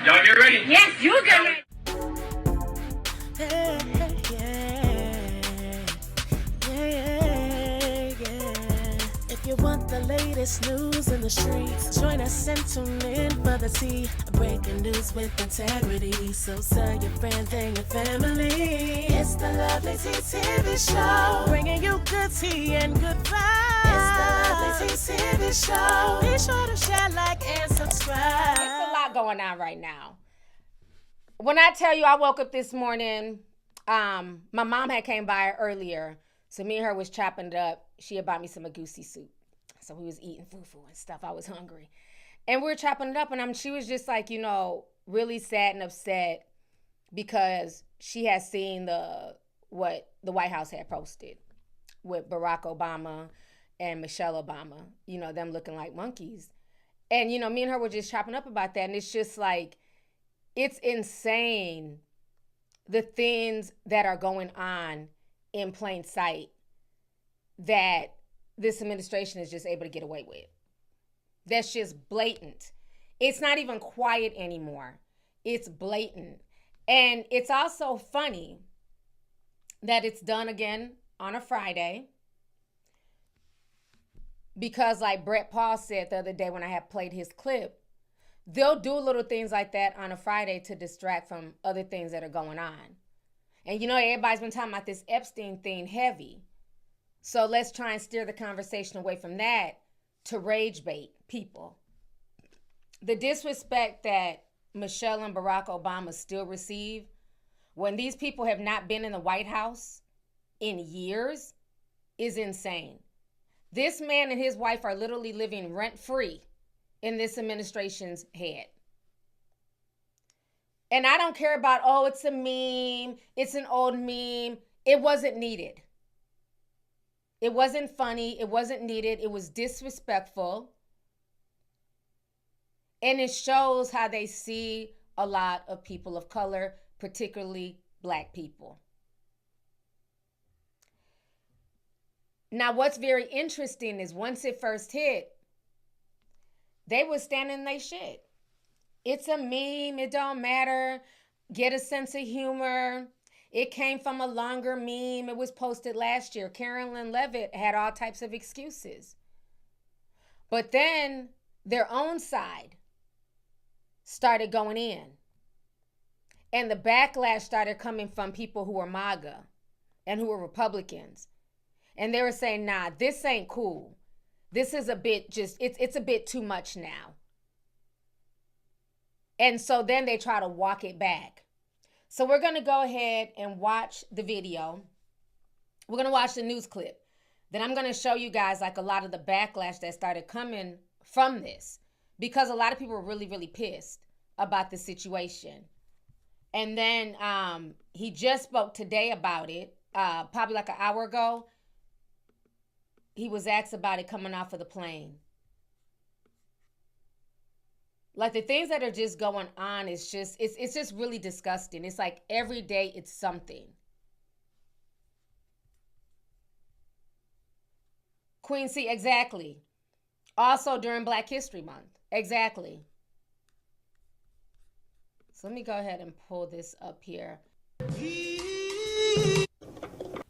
Y'all get ready? Yes, you get ready. If you want the latest news in the streets, join us and tune in for the tea. Breaking news with integrity. So tell your friends and your family. It's the Lovelyti TV show, bringing you good tea and good vibes. It's the Lovelyti TV show. Be sure to share, like, and subscribe. There's a lot going on right now. When I tell you I woke up this morning, my mom had came by earlier, so me and her was chopping it up. She had bought me some agusi soup, so we was eating fufu and stuff. I was hungry, and we were chopping it up, and she was just like, really sad and upset because she had seen what the White House had posted with Barack Obama and Michelle Obama, them looking like monkeys. And, me and her were just chopping up about that. And it's just like, it's insane the things that are going on in plain sight that this administration is just able to get away with. That's just blatant. It's not even quiet anymore. It's blatant. And it's also funny that it's done again on a Friday, because like Brett Paul said the other day when I had played his clip, they'll do little things like that on a Friday to distract from other things that are going on. And everybody's been talking about this Epstein thing heavy. So let's try and steer the conversation away from that to rage bait people. The disrespect that Michelle and Barack Obama still receive when these people have not been in the White House in years is insane. This man and his wife are literally living rent-free in this administration's head. And I don't care about, it's a meme, it's an old meme. It wasn't needed. It wasn't funny, it wasn't needed, it was disrespectful. And it shows how they see a lot of people of color, particularly Black people. Now, what's very interesting is once it first hit, they were standing their shit. It's a meme. It don't matter. Get a sense of humor. It came from a longer meme. It was posted last year. Carolyn Levitt had all types of excuses. But then their own side started going in. And the backlash started coming from people who were MAGA and who were Republicans. And they were saying, nah, this ain't cool. This is a bit it's a bit too much now. And so then they try to walk it back. So we're going to go ahead and watch the video. We're going to watch the news clip. Then I'm going to show you guys like a lot of the backlash that started coming from this, because a lot of people were really, really pissed about the situation. And then he just spoke today about it, probably like an hour ago. He was asked about it coming off of the plane. Like the things that are just going on is just, it's just really disgusting. It's like every day it's something. Queen C, exactly. Also during Black History Month, exactly. So let me go ahead and pull this up here.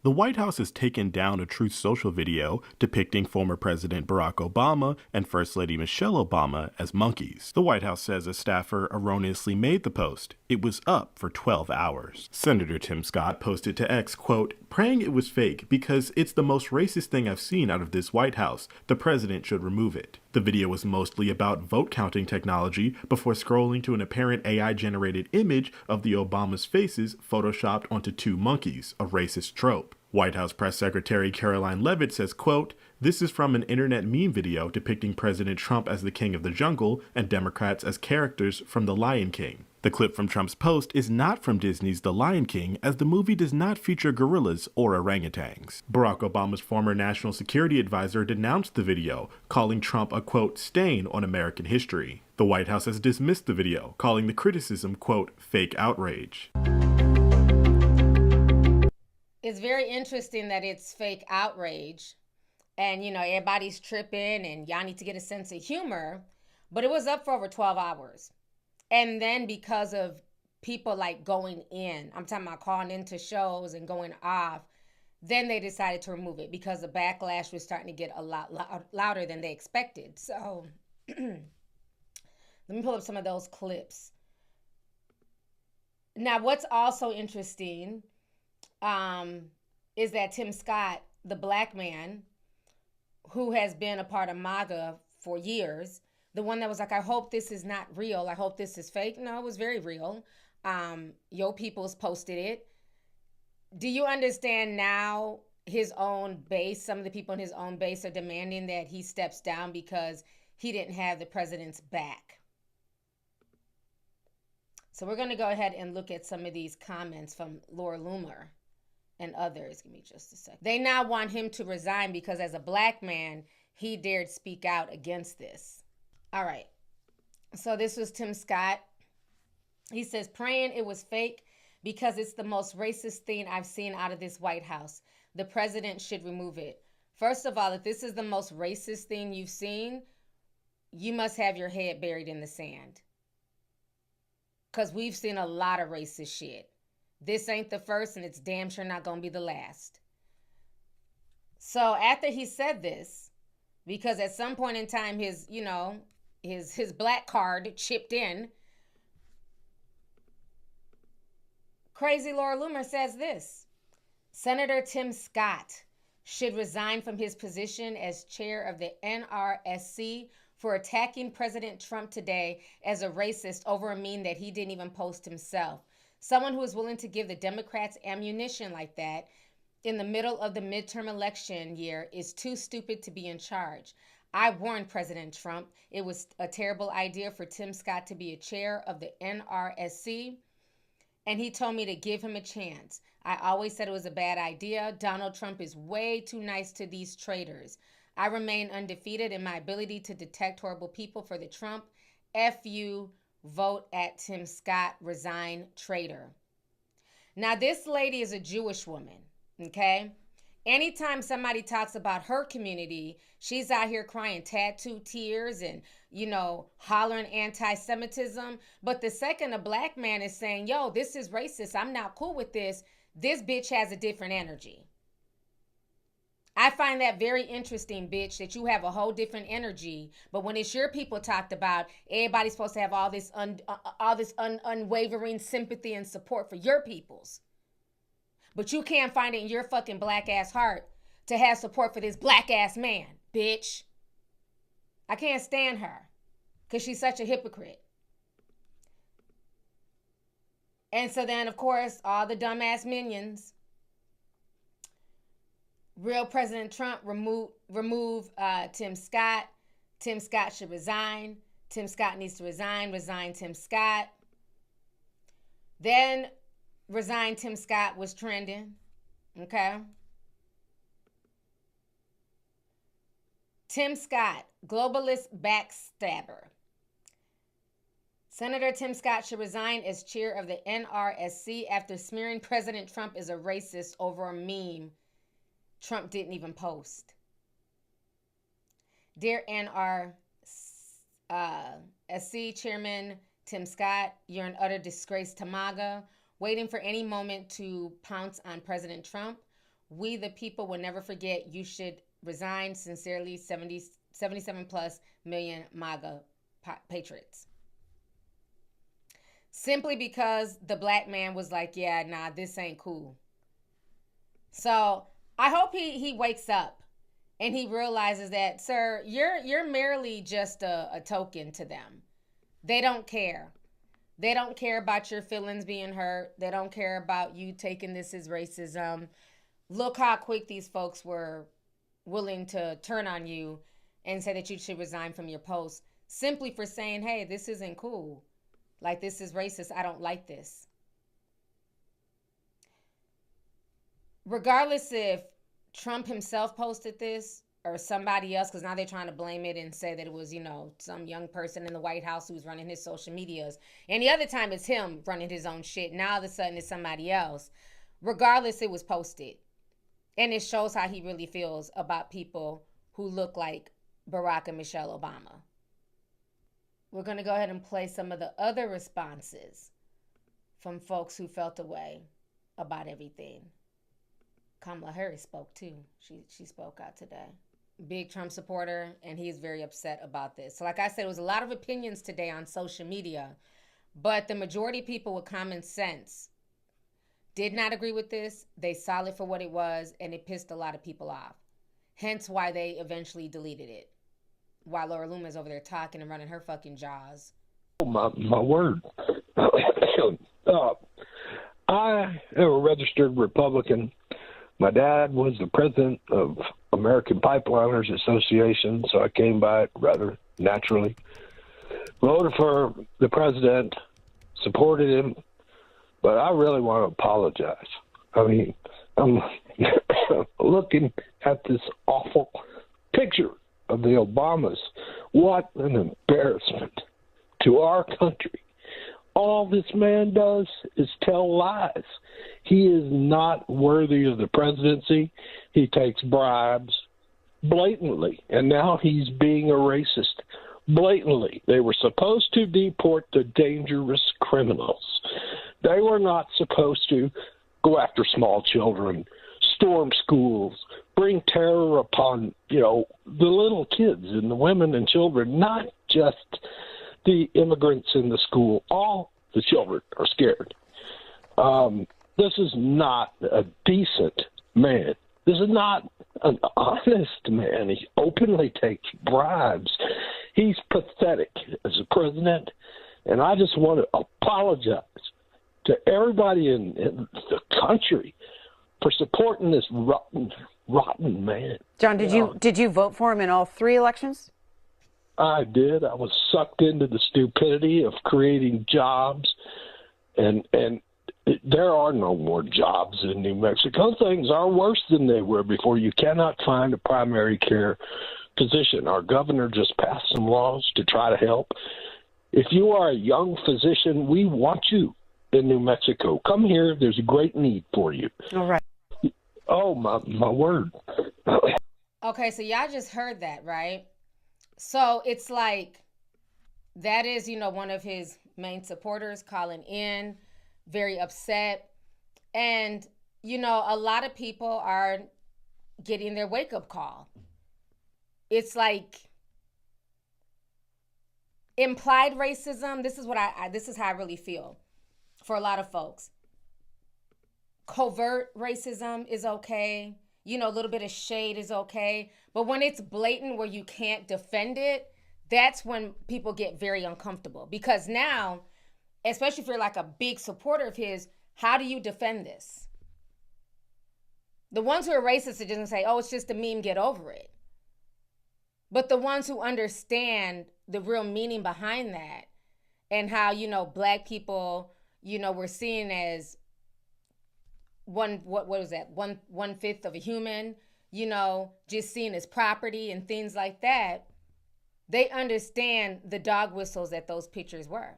The White House has taken down a Truth Social video depicting former President Barack Obama and First Lady Michelle Obama as monkeys. The White House says a staffer erroneously made the post. It was up for 12 hours. Senator Tim Scott posted to X, quote, "Praying it was fake because it's the most racist thing I've seen out of this White House. The president should remove it." The video was mostly about vote counting technology before scrolling to an apparent AI-generated image of the Obama's faces photoshopped onto two monkeys, a racist trope. White House Press Secretary Caroline Levitt says, quote, "This is from an internet meme video depicting President Trump as the king of the jungle and Democrats as characters from The Lion King." The clip from Trump's post is not from Disney's The Lion King, as the movie does not feature gorillas or orangutans. Barack Obama's former national security advisor denounced the video, calling Trump a, quote, "stain on American history." The White House has dismissed the video, calling the criticism, quote, "fake outrage." It's very interesting that it's fake outrage and, everybody's tripping and y'all need to get a sense of humor, but it was up for over 12 hours. And then because of people like going in, I'm talking about calling into shows and going off, then they decided to remove it because the backlash was starting to get a lot louder than they expected. So let me pull up some of those clips. Now, what's also interesting is that Tim Scott, the black man who has been a part of MAGA for years, the one that was like, I hope this is not real. I hope this is fake. No, it was very real. Yo Peoples posted it. Do you understand now his own base, some of the people in his own base are demanding that he steps down because he didn't have the president's back? So we're going to go ahead and look at some of these comments from Laura Loomer and others. Give me just a second. They now want him to resign because as a black man, he dared speak out against this. All right. So this was Tim Scott. He says, praying it was fake because it's the most racist thing I've seen out of this White House. The president should remove it. First of all, if this is the most racist thing you've seen, you must have your head buried in the sand. Because we've seen a lot of racist shit. This ain't the first, and it's damn sure not going to be the last. So after he said this, because at some point in time, his black card chipped in, Crazy Laura Loomer says this: Senator Tim Scott should resign from his position as chair of the NRSC for attacking President Trump today as a racist over a meme that he didn't even post himself. Someone who is willing to give the Democrats ammunition like that in the middle of the midterm election year is too stupid to be in charge. I warned President Trump it was a terrible idea for Tim Scott to be a chair of the NRSC, and he told me to give him a chance. I always said it was a bad idea. Donald Trump is way too nice to these traitors. I remain undefeated in my ability to detect horrible people for the Trump. F you, vote at Tim Scott, resign, traitor. Now, this lady is a Jewish woman, okay? Anytime somebody talks about her community, she's out here crying tattoo tears and, hollering anti-Semitism. But the second a black man is saying, yo, this is racist, I'm not cool with this bitch has a different energy. I find that very interesting, bitch, that you have a whole different energy. But when it's your people talked about, everybody's supposed to have all this unwavering sympathy and support for your peoples. But you can't find it in your fucking black ass heart to have support for this black ass man, bitch. I can't stand her because she's such a hypocrite. And so then, of course, all the dumbass minions. Real President Trump remove Tim Scott. Tim Scott should resign. Tim Scott needs to resign. Resign Tim Scott. Then resign Tim Scott was trending. Okay. Tim Scott, globalist backstabber. Senator Tim Scott should resign as chair of the NRSC after smearing President Trump as a racist over a meme Trump didn't even post. Dear NRSC Chairman Tim Scott, you're an utter disgrace to MAGA, waiting for any moment to pounce on President Trump. We, the people, will never forget. You should resign. Sincerely, 77 plus million MAGA patriots. Simply because the black man was like, yeah, nah, this ain't cool. So I hope he wakes up and he realizes that, sir, you're merely just a token to them. They don't care. They don't care about your feelings being hurt. They don't care about you taking this as racism. Look how quick these folks were willing to turn on you and say that you should resign from your post simply for saying, hey, this isn't cool. Like, this is racist. I don't like this. Regardless if Trump himself posted this or somebody else, because now they're trying to blame it and say that it was, some young person in the White House who's running his social medias. And the other time it's him running his own shit. Now all of a sudden it's somebody else. Regardless, it was posted. And it shows how he really feels about people who look like Barack and Michelle Obama. we're going to go ahead and play some of the other responses from folks who felt a way about everything. Kamala Harris spoke too. She spoke out today. Big Trump supporter, and he's very upset about this. So like I said, there was a lot of opinions today on social media, but the majority of people with common sense did not agree with this. They saw it for what it was, and it pissed a lot of people off. Hence why they eventually deleted it. While Laura Loomer's over there talking and running her fucking jaws. Oh, my word. I am a registered Republican. My dad was the president of American Pipeliners Association, so I came by it rather naturally. Voted for the president, supported him, but I really want to apologize. I mean, I'm looking at this awful picture of the Obamas. What an embarrassment to our country. All this man does is tell lies. He is not worthy of the presidency. He takes bribes blatantly, and now he's being a racist blatantly. They were supposed to deport the dangerous criminals. They were not supposed to go after small children, storm schools, bring terror upon, the little kids and the women and children, not just the immigrants in the school. All the children are scared. This is not a decent man. This is not an honest man. He openly takes bribes. He's pathetic as a president, and I just want to apologize to everybody in the country for supporting this rotten man. John, did you vote for him in all three elections? I did. I was sucked into the stupidity of creating jobs, and there are no more jobs in New Mexico. Things are worse than they were before. You cannot find a primary care physician. Our governor just passed some laws to try to help. If you are a young physician, we want you in New Mexico. Come here. There's a great need for you. All right. Oh, my word. Okay, so y'all just heard that, right? So it's like that is, one of his main supporters calling in, very upset. And, a lot of people are getting their wake-up call. It's like implied racism. This is what this is how I really feel for a lot of folks. Covert racism is okay. A little bit of shade is okay. But when it's blatant where you can't defend it, that's when people get very uncomfortable. Because now, especially if you're like a big supporter of his, how do you defend this? The ones who are racist are just going to say, oh, it's just a meme, get over it. But the ones who understand the real meaning behind that and how, black people, were seen as one fifth of a human, just seen as property and things like that, they understand the dog whistles that those pictures were.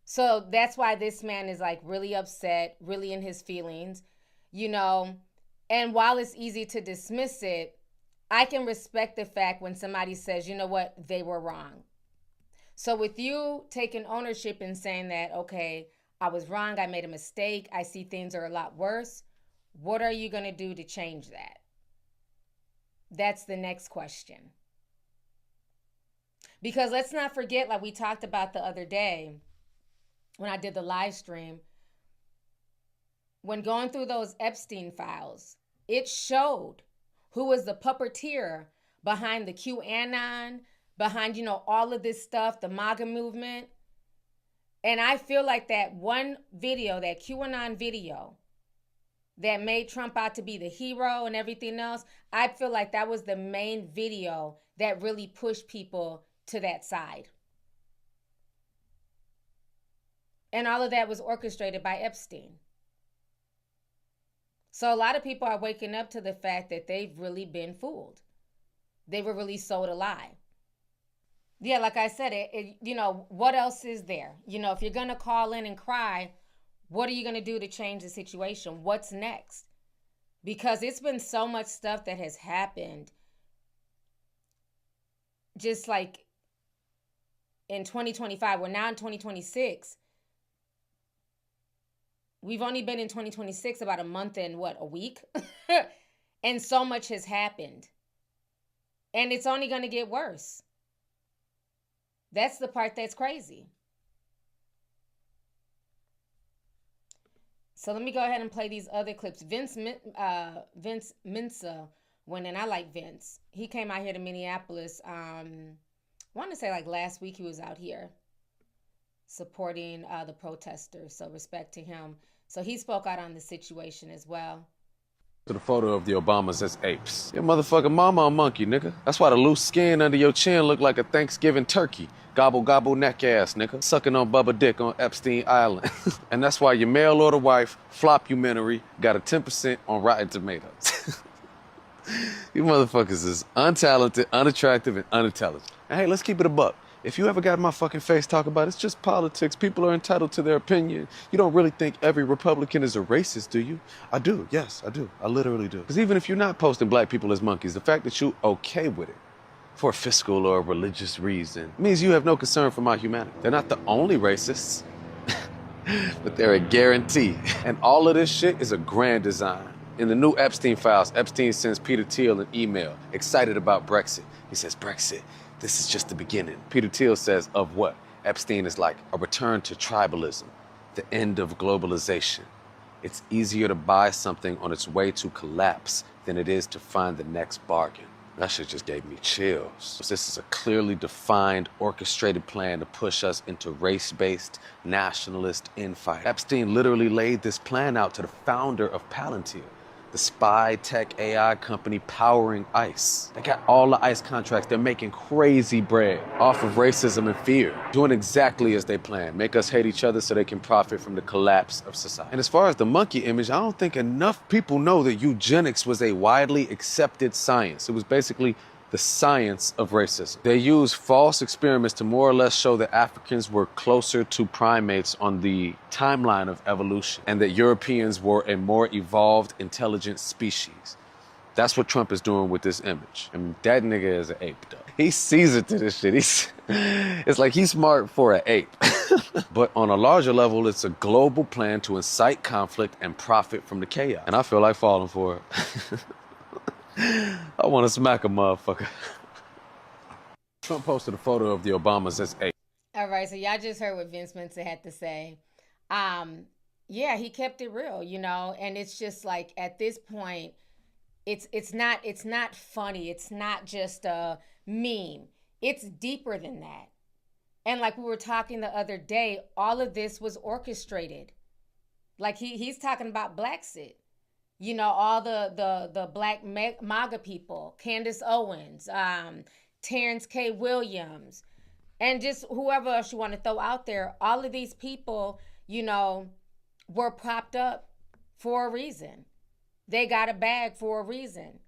So that's why this man is like really upset, really in his feelings, and while it's easy to dismiss it, I can respect the fact when somebody says, you know what, they were wrong. So with you taking ownership and saying that, okay, I was wrong, I made a mistake, I see things are a lot worse, what are you going to do to change that? That's the next question. Because let's not forget, like we talked about the other day when I did the live stream, when going through those Epstein files, it showed who was the puppeteer behind the QAnon, behind, all of this stuff, the MAGA movement. And I feel like that one video, that QAnon video that made Trump out to be the hero and everything else, I feel like that was the main video that really pushed people to that side. And all of that was orchestrated by Epstein. So a lot of people are waking up to the fact that they've really been fooled. They were really sold a lie. Yeah, like I said, what else is there? If you're going to call in and cry, what are you going to do to change the situation? What's next? Because it's been so much stuff that has happened. Just like in 2025. We're now in 2026. We've only been in 2026 about a month and a week? And so much has happened. And it's only going to get worse. That's the part that's crazy. So let me go ahead and play these other clips. Vince Mensa went in. I like Vince. He came out here to Minneapolis. I want to say like last week he was out here supporting the protesters. So respect to him. So he spoke out on the situation as well. To the photo of the Obamas as apes. Your motherfucking mama a monkey, nigga. That's why the loose skin under your chin look like a Thanksgiving turkey. Gobble, gobble, neck ass, nigga. Sucking on Bubba Dick on Epstein Island. And that's why your mail order wife, Flopumentary, got a 10% on Rotten Tomatoes. You motherfuckers is untalented, unattractive, and unintelligent. And hey, let's keep it a buck. If you ever got my fucking face talk about it's just politics, people are entitled to their opinion. You don't really think every Republican is a racist, do you? I do, yes, I do. I literally do. Because even if you're not posting black people as monkeys, the fact that you okay with it for a fiscal or a religious reason means you have no concern for my humanity. They're not the only racists, but they're a guarantee. And all of this shit is a grand design. In the new Epstein files, Epstein sends Peter Thiel an email, excited about Brexit. He says, Brexit, this is just the beginning. Peter Thiel says, of what? Epstein is like a return to tribalism, the end of globalization. It's easier to buy something on its way to collapse than it is to find the next bargain. That shit just gave me chills. This is a clearly defined, orchestrated plan to push us into race-based, nationalist infight. Epstein literally laid this plan out to the founder of Palantir, the spy tech AI company powering ICE. They got all the ICE contracts. They're making crazy bread off of racism and fear, doing exactly as they plan, make us hate each other so they can profit from the collapse of society. And as far as the monkey image, I don't think enough people know that eugenics was a widely accepted science. It was basically the science of racism. They used false experiments to more or less show that Africans were closer to primates on the timeline of evolution and that Europeans were a more evolved, intelligent species. That's what Trump is doing with this image. And that nigga is an ape, though. He sees it to this shit. It's like he's smart for an ape. But on a larger level, it's a global plan to incite conflict and profit from the chaos. And I feel like falling for it. I want to smack a motherfucker. Trump posted a photo of the Obamas as apes. All right, so y'all just heard what Vince Mensa had to say. Yeah, he kept it real, you know, and it's just like at this point, it's not funny. It's not just a meme. It's deeper than that. And like we were talking the other day, all of this was orchestrated. Like he's talking about Blacksit. You know, all the black MAGA people, Candace Owens, Terrence K. Williams, and just whoever else you want to throw out there, all of these people, you know, were propped up for a reason. They got a bag for a reason.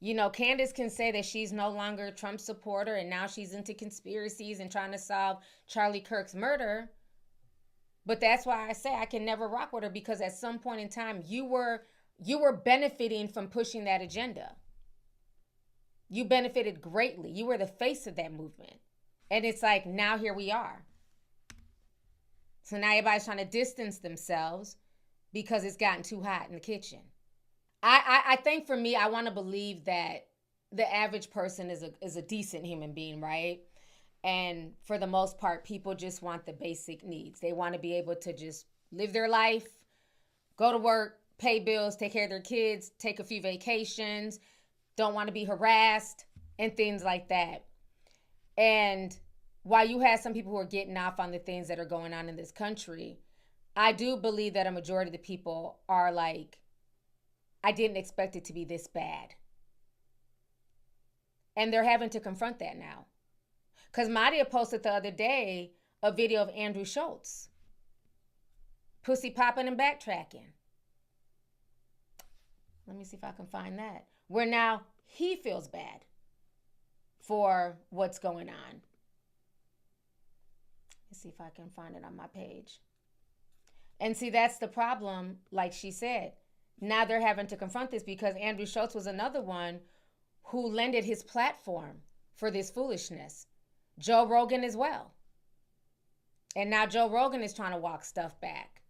You know, Candace can say that she's no longer a Trump supporter and now she's into conspiracies and trying to solve Charlie Kirk's murder. But that's why I say I can never rock with her, because at some point in time, you were benefiting from pushing that agenda. You benefited greatly. You were the face of that movement. And it's like, now here we are. So now everybody's trying to distance themselves because it's gotten too hot in the kitchen. I think for me, I want to believe that the average person is a decent human being, right? And for the most part, people just want the basic needs. They want to be able to just live their life, go to work, pay bills, take care of their kids, take a few vacations, don't want to be harassed, and things like that. And while you have some people who are getting off on the things that are going on in this country, I do believe that a majority of the people are like, I didn't expect it to be this bad. And they're having to confront that now. Because Madia posted the other day a video of Andrew Schulz, pussy popping and backtracking. Let me see if I can find that. Where now he feels bad for what's going on. Let's see if I can find it on my page. And see, that's the problem, like she said. Now they're having to confront this because Andrew Schulz was another one who lended his platform for this foolishness. Joe Rogan as well. And now Joe Rogan is trying to walk stuff back.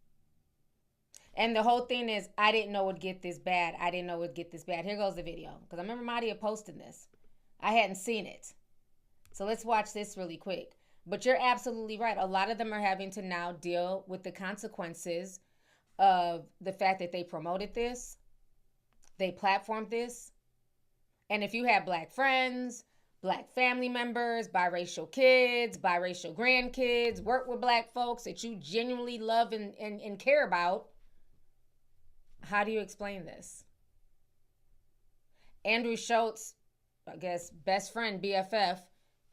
And the whole thing is, I didn't know it would get this bad. I didn't know it would get this bad. Here goes the video. Because I remember Madia posting this. I hadn't seen it. So let's watch this really quick. But you're absolutely right. A lot of them are having to now deal with the consequences of the fact that they promoted this. They platformed this. And if you have black friends, black family members, biracial kids, biracial grandkids, work with black folks that you genuinely love and care about, how do you explain this? Andrew Schulz, I guess, best friend, BFF,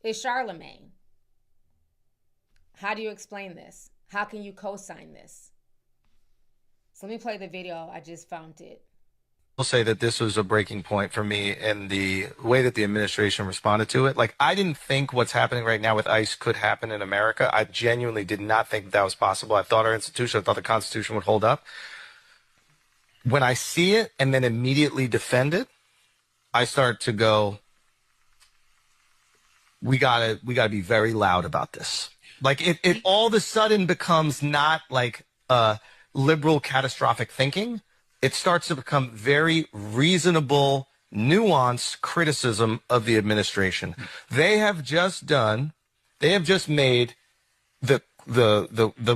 is Charlemagne. How do you explain this? How can you co-sign this? So let me play the video. I just found it. I'll say that this was a breaking point for me in the way that the administration responded to it. Like, I didn't think what's happening right now with ICE could happen in America. I genuinely did not think that was possible. I thought our institution, I thought the Constitution would hold up. When I see it and then immediately defend it, I start to go, we gotta be very loud about this. Like, it all of a sudden becomes not like liberal catastrophic thinking. It starts to become very reasonable, nuanced criticism of the administration. They have just made the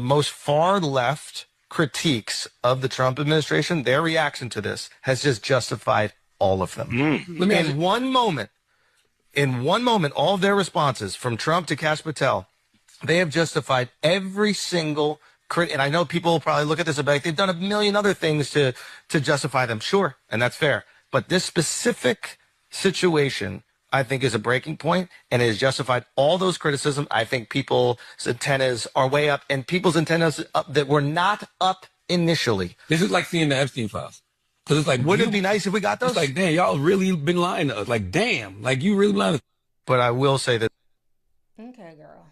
most far left critiques of the Trump administration. Their reaction to this has just justified all of them. In one moment, all of their responses from Trump to Kash Patel, they have justified every single and I know people will probably look at this and be like, they've done a million other things to justify them. Sure, and that's fair. But this specific situation, I think, is a breaking point, and it has justified all those criticisms. I think people's antennas are way up, and people's antennas up that were not up initially. This is like seeing the Epstein files. Because it's like, wouldn't it be nice if we got those? It's like, damn, y'all really been lying to us. Like, damn, like you really lying to us. But I will say that. Okay, girl.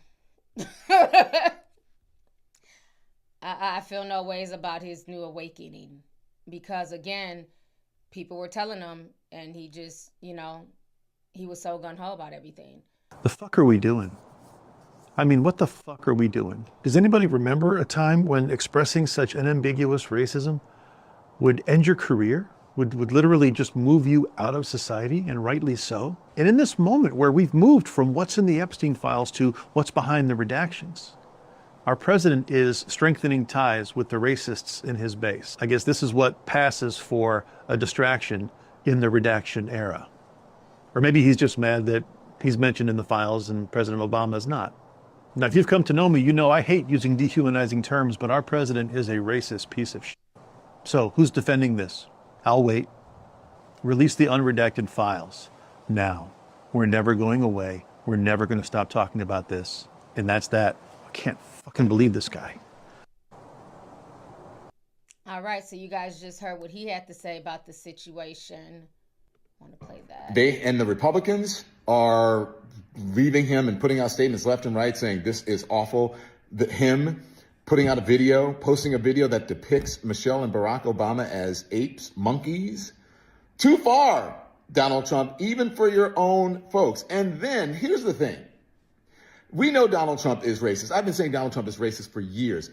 I feel no ways about his new awakening because, again, people were telling him and he just, he was so gung-ho about everything. The fuck are we doing? I mean, what the fuck are we doing? Does anybody remember a time when expressing such unambiguous racism would end your career? Would literally just move you out of society, and rightly so? And in this moment where we've moved from what's in the Epstein files to what's behind the redactions, our president is strengthening ties with the racists in his base. I guess this is what passes for a distraction in the redaction era. Or maybe he's just mad that he's mentioned in the files and President Obama is not. Now, if you've come to know me, you know I hate using dehumanizing terms, but our president is a racist piece of shit. So who's defending this? I'll wait. Release the unredacted files now. We're never going away. We're never going to stop talking about this. And that's that. I can't fucking believe this guy. All right, so you guys just heard what he had to say about the situation. I want to play that. They and the Republicans are leaving him and putting out statements left and right saying this is awful. Him putting out a video, posting a video that depicts Michelle and Barack Obama as apes, monkeys. Too far, Donald Trump, even for your own folks. And then here's the thing. We know Donald Trump is racist. I've been saying Donald Trump is racist for years.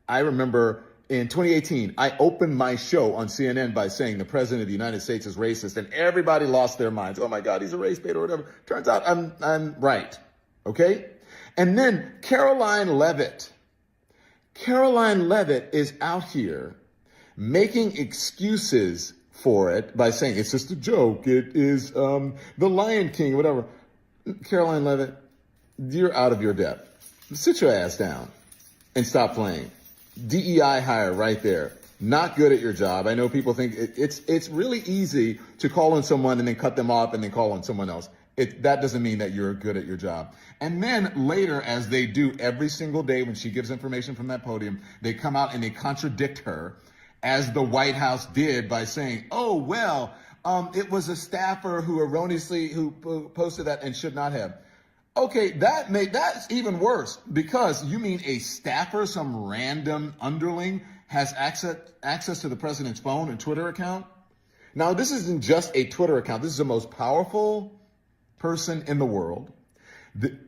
I remember in 2018, I opened my show on CNN by saying the president of the United States is racist, and everybody lost their minds. Oh my God, he's a race bait or whatever. Turns out I'm right. Okay? And then Caroline Levitt is out here making excuses for it by saying it's just a joke. It is the Lion King, whatever. Caroline Levitt, you're out of your depth. Sit your ass down and stop playing. DEI hire right there. Not good at your job. I know people think it's really easy to call on someone and then cut them off and then call on someone else. That doesn't mean that you're good at your job. And then later, as they do every single day when she gives information from that podium, they come out and they contradict her, as the White House did by saying, oh, well, it was a staffer who erroneously posted that and should not have. Okay, that's even worse, because you mean a staffer, some random underling, has access to the president's phone and Twitter account? Now, this isn't just a Twitter account. This is the most powerful person in the world.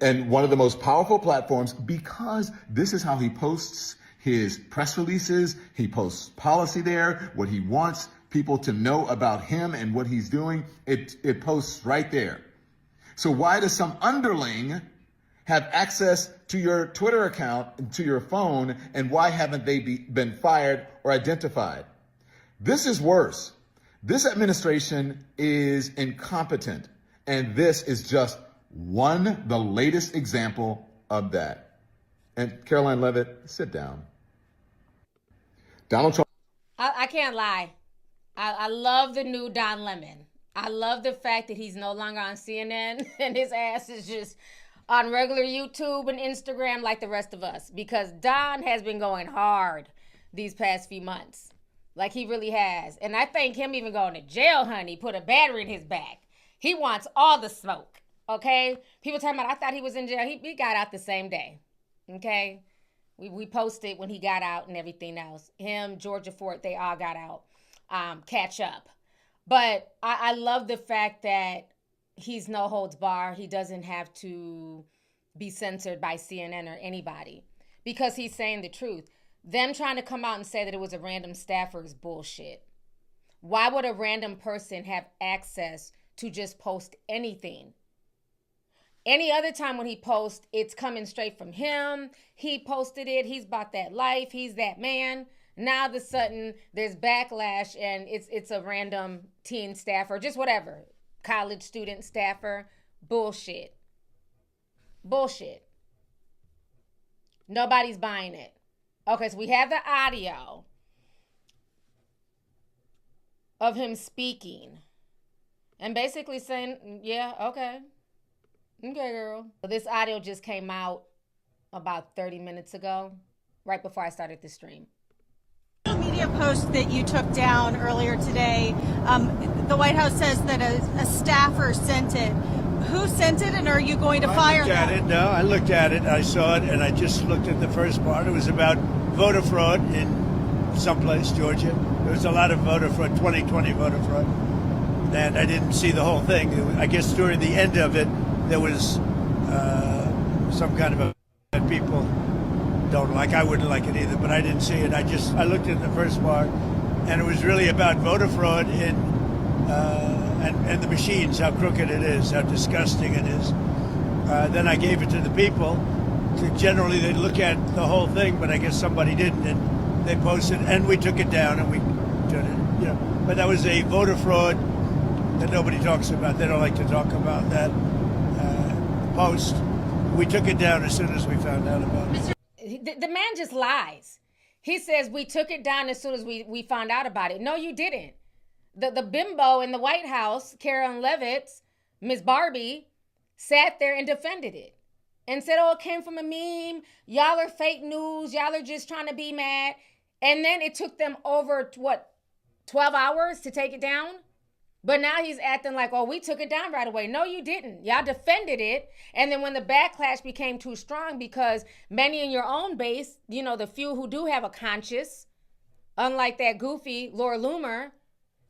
And one of the most powerful platforms, because this is how he posts his press releases. He posts policy there, what he wants people to know about him and what he's doing. It posts right there. So why does some underling have access to your Twitter account, to your phone, and why haven't they been fired or identified? This is worse. This administration is incompetent, and this is just the latest example of that. And Caroline Levitt, sit down. Donald Trump. I can't lie. I love the new Don Lemon. I love the fact that he's no longer on CNN and his ass is just on regular YouTube and Instagram like the rest of us, because Don has been going hard these past few months. Like he really has. And I think him even going to jail, honey, put a battery in his back. He wants all the smoke, okay? People talking about, I thought he was in jail. He got out the same day, okay? We posted when he got out and everything else. Him, Georgia Fort, they all got out. Catch up. But I love the fact that he's no holds bar. He doesn't have to be censored by CNN or anybody because he's saying the truth. Them trying to come out and say that it was a random staffer is bullshit. Why would a random person have access to just post anything? Any other time when he posts, it's coming straight from him. He posted it. He's about that life. He's that man. Now all of a sudden there's backlash and it's a random teen staffer, just whatever. College student staffer. Bullshit. Bullshit. Nobody's buying it. Okay, so we have the audio of him speaking and basically saying, yeah, okay. Okay, girl. So this audio just came out about 30 minutes ago, right before I started the stream. Media post that you took down earlier today, the White House says that a staffer sent it. Who sent it, and are you going to fire them? I looked at it. No, I looked at it. I saw it, and I just looked at the first part. It was about voter fraud in someplace, Georgia. There was a lot of voter fraud, 2020 voter fraud, and I didn't see the whole thing. I guess during the end of it, there was some kind of a that people don't like. I wouldn't like it either, but I didn't see it. I looked at the first part, and it was really about voter fraud in and the machines, how crooked it is, how disgusting it is. Then I gave it to the people. Generally, they look at the whole thing, but I guess somebody didn't, and they posted, and we took it down, and we did it. You know, but that was a voter fraud that nobody talks about. They don't like to talk about that post. We took it down as soon as we found out about it. The man just lies. He says we took it down as soon as we found out about it. No, you didn't. The bimbo in the White House, Caroline Levitt, Miss Barbie, sat there and defended it and said, oh, it came from a meme. Y'all are fake news. Y'all are just trying to be mad. And then it took them over, 12 hours to take it down? But now he's acting like, oh, we took it down right away. No, you didn't. Y'all defended it. And then when the backlash became too strong, because many in your own base, you know, the few who do have a conscience, unlike that goofy Laura Loomer,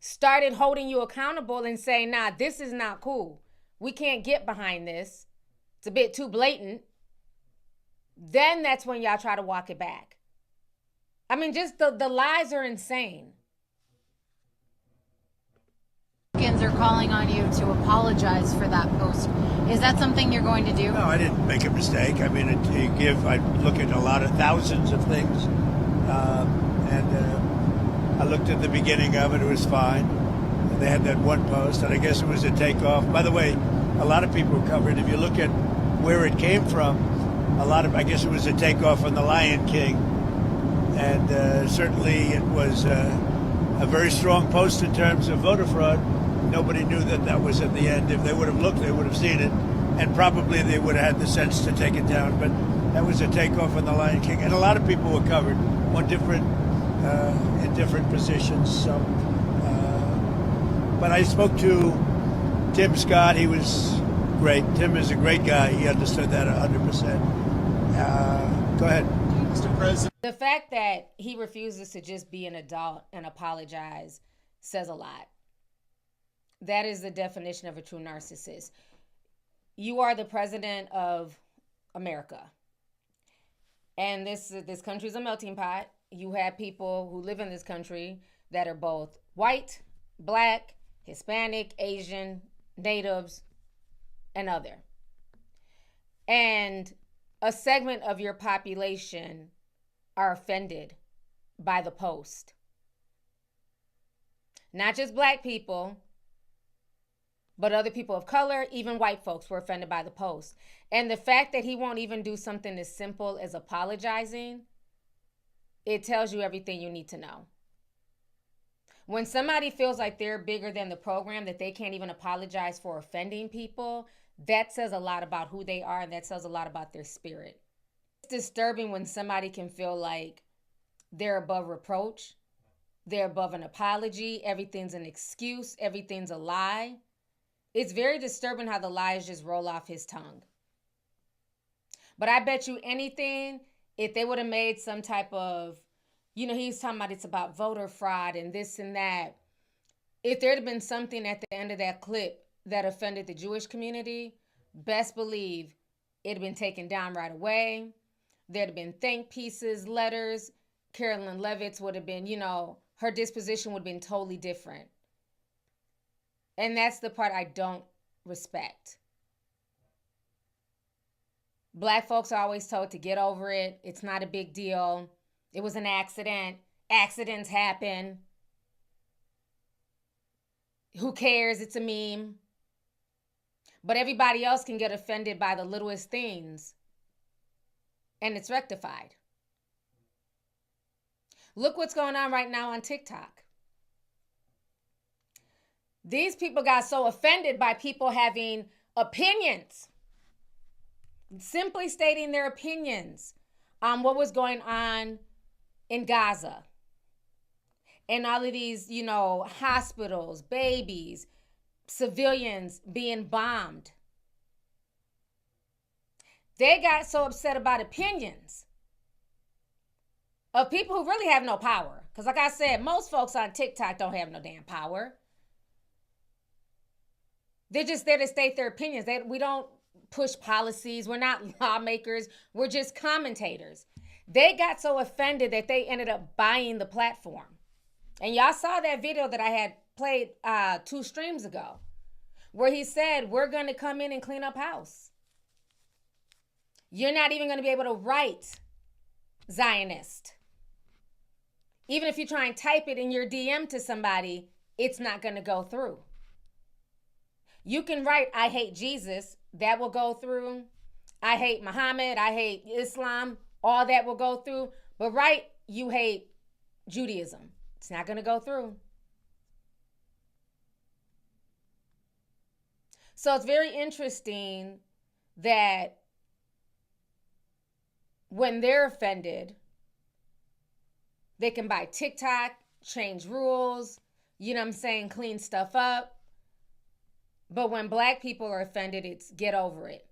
started holding you accountable and saying, nah, this is not cool. We can't get behind this. It's a bit too blatant. Then that's when y'all try to walk it back. I mean, just the lies are insane. Are calling on you to apologize for that post. Is that something you're going to do? No, I didn't make a mistake. I mean, I look at a lot of thousands of things, and I looked at the beginning of it. It was fine. And they had that one post, and I guess it was a takeoff. By the way, a lot of people covered. If you look at where it came from, I guess it was a takeoff on The Lion King, and certainly it was a very strong post in terms of voter fraud. Nobody knew that was at the end. If they would have looked, they would have seen it. And probably they would have had the sense to take it down. But that was a takeoff on The Lion King. And a lot of people were covered on in different positions. So, but I spoke to Tim Scott. He was great. Tim is a great guy. He understood that 100%. Go ahead. Mr. President. The fact that he refuses to just be an adult and apologize says a lot. That is the definition of a true narcissist. you are the president of America. And this country is a melting pot. You have people who live in this country that are both white, black, Hispanic, Asian, natives, and other. And a segment of your population are offended by the post. Not just black people, but other people of color, even white folks were offended by the post. And the fact that he won't even do something as simple as apologizing, it tells you everything you need to know. When somebody feels like they're bigger than the program, that they can't even apologize for offending people, that says a lot about who they are, and that says a lot about their spirit. It's disturbing when somebody can feel like they're above reproach, they're above an apology, everything's an excuse, everything's a lie. It's very disturbing how the lies just roll off his tongue. But I bet you anything, if they would have made some type of, he's talking about it's about voter fraud and this and that. If there'd have been something at the end of that clip that offended the Jewish community, best believe it'd have been taken down right away. There'd have been thank pieces, letters. Carolyn Levitt's would have been, her disposition would have been totally different. And that's the part I don't respect. Black folks are always told to get over it. It's not a big deal. It was an accident. Accidents happen. Who cares? It's a meme. But everybody else can get offended by the littlest things. And it's rectified. Look what's going on right now on TikTok. These people got so offended by people having opinions. Simply stating their opinions on what was going on in Gaza. And all of these, hospitals, babies, civilians being bombed. They got so upset about opinions of people who really have no power. Because like I said, most folks on TikTok don't have no damn power. They're just there to state their opinions. We don't push policies. We're not lawmakers. We're just commentators. They got so offended that they ended up buying the platform. And y'all saw that video that I had played 2 streams ago, where he said, we're going to come in and clean up house. You're not even going to be able to write Zionist. Even if you try and type it in your DM to somebody, it's not going to go through. You can write, I hate Jesus. That will go through. I hate Muhammad. I hate Islam. All that will go through. But write, you hate Judaism. It's not going to go through. So it's very interesting that when they're offended, they can buy TikTok, change rules, clean stuff up. But when black people are offended, it's get over it.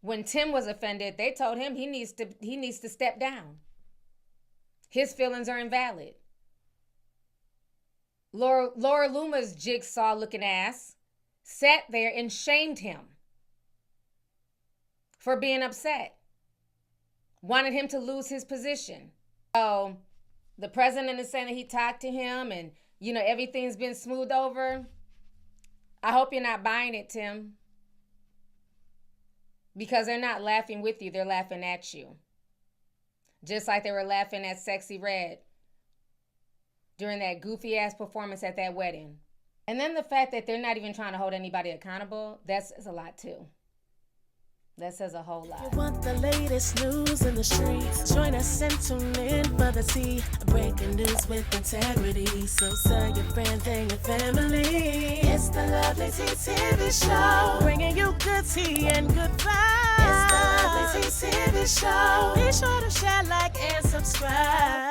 When Tim was offended, they told him he needs to step down. His feelings are invalid. Laura Loomer's jigsaw looking ass sat there and shamed him for being upset. Wanted him to lose his position. So the president is saying that he talked to him and, everything's been smoothed over. I hope you're not buying it, Tim. Because they're not laughing with you, they're laughing at you. Just like they were laughing at Sexy Red during that goofy ass performance at that wedding. And then the fact that they're not even trying to hold anybody accountable, that says a lot too. That says a whole lot. You want the latest news in the streets? Join us and tune in for the tea. Breaking news with integrity. So tell your friends and your family. It's the Lovelyti TV show. Bringing you good tea and good vibes. It's the Lovelyti TV show. Be sure to share, like, and subscribe.